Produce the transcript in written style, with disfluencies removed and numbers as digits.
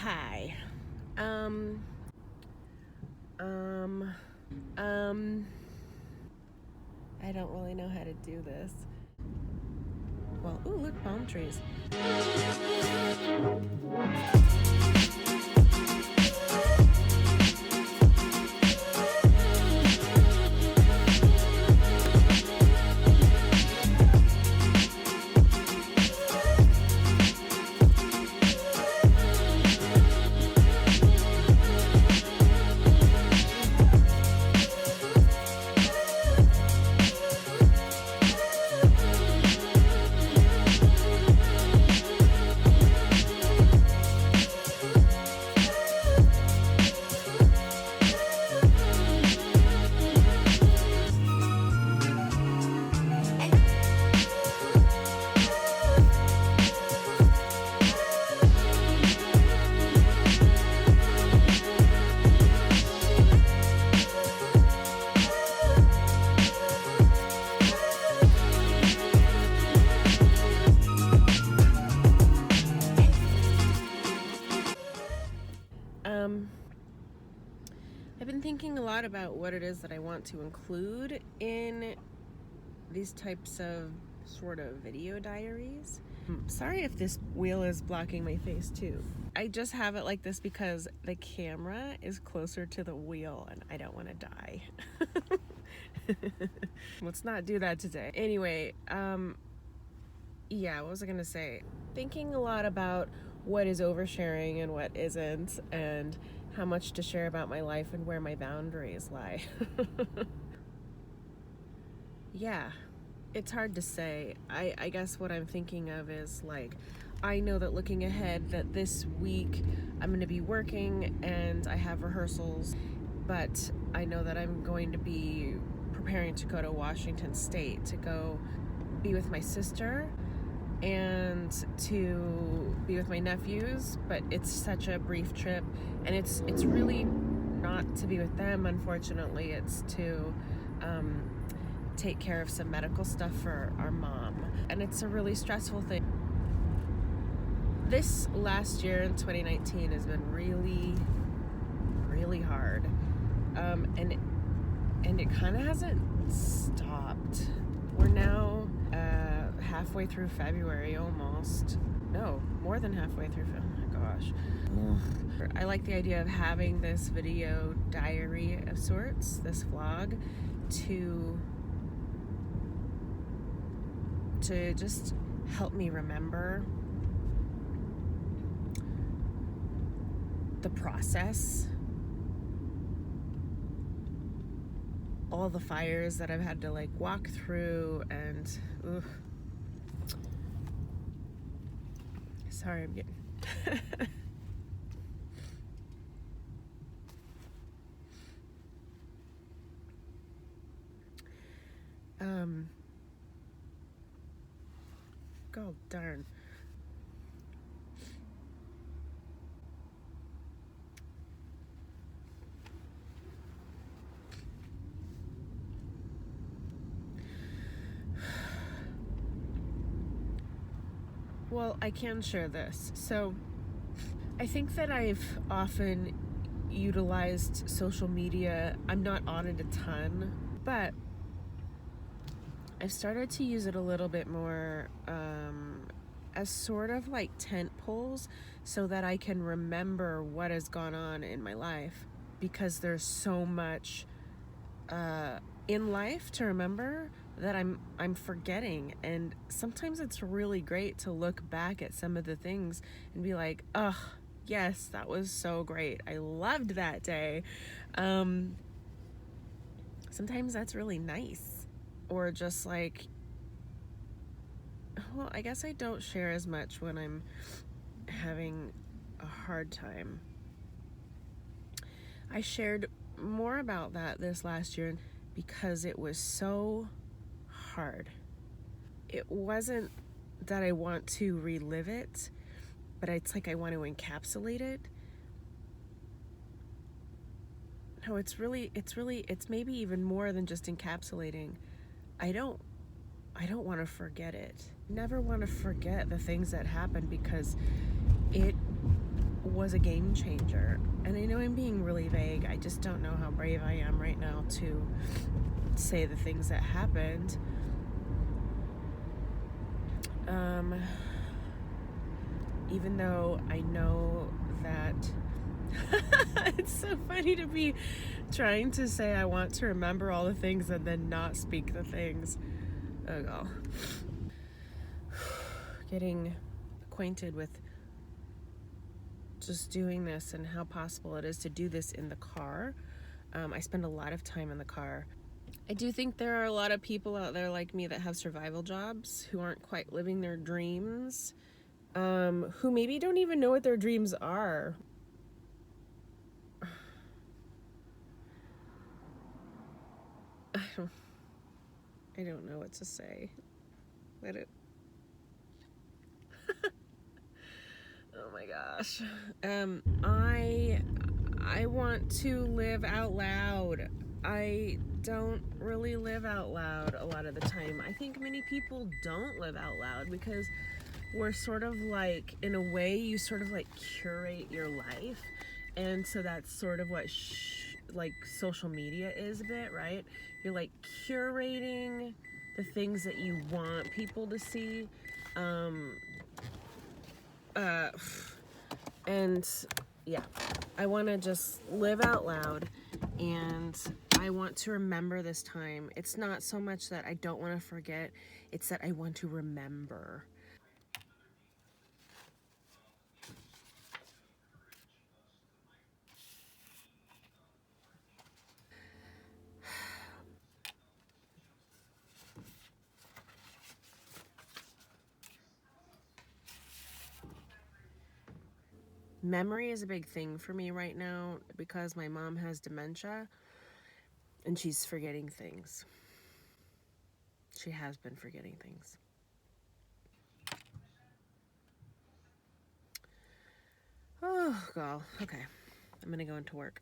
Hi. Um, um, I don't really know how to do this. Well, ooh, look, palm trees. I've been thinking a lot about what it is that I want to include in these types of sort of video diaries. Sorry if this wheel is blocking my face too. I just have it like this because the camera is closer to the wheel and I don't want to die. Let's not do that today. Anyway, yeah, what was I gonna say? Thinking a lot about what is oversharing and what isn't, and how much to share about my life and where my boundaries lie. Yeah, it's hard to say. I guess what I'm thinking of is like, I know that looking ahead that this week I'm going to be working and I have rehearsals, but I know that I'm going to be preparing to go to Washington State to go be with my sister and to be with my nephews, but it's such a brief trip, and it's really not to be with them, unfortunately. It's to take care of some medical stuff for our mom, and it's a really stressful thing. This last year in 2019 has been really hard, and it kind of hasn't stopped. We're now halfway through February almost. No, more than halfway through. Oh my gosh. I like the idea of having this video diary of sorts, this vlog, to just help me remember the process, all the fires that I've had to like walk through, and sorry, I'm getting God darn. Well, I can share this. So I think that I've often utilized social media. I'm not on it a ton, but I've started to use it a little bit more as sort of like tent poles, so that I can remember what has gone on in my life, because there's so much in life to remember that I'm forgetting. And sometimes it's really great to look back at some of the things and be like, oh yes, that was so great, I loved that day. Sometimes that's really nice. Or just like, well, I guess I don't share as much when I'm having a hard time. I shared more about that this last year because it was so hard. It wasn't that I want to relive it, but it's like I want to encapsulate it. No, it's maybe even more than just encapsulating. I don't want to forget it. Never want to forget the things that happened, because it was a game changer. And I know I'm being really vague. I just don't know how brave I am right now to say the things that happened. Even though I know that it's so funny to be trying to say I want to remember all the things and then not speak the things. Oh, God. Getting acquainted with just doing this and how possible it is to do this in the car. I spend a lot of time in the car. I do think there are a lot of people out there like me that have survival jobs who aren't quite living their dreams, who maybe don't even know what their dreams are. I don't know what to say. Let it. Oh my gosh. I want to live out loud. I don't really live out loud a lot of the time. I think many people don't live out loud because we're sort of like, in a way, you sort of like curate your life. And so that's sort of what like social media is a bit, right? You're like curating the things that you want people to see. And yeah, I want to just live out loud, and I want to remember this time. It's not so much that I don't want to forget, it's that I want to remember. Memory is a big thing for me right now because my mom has dementia and she's forgetting things. She has been forgetting things. Oh, God. Okay. I'm going to go into work.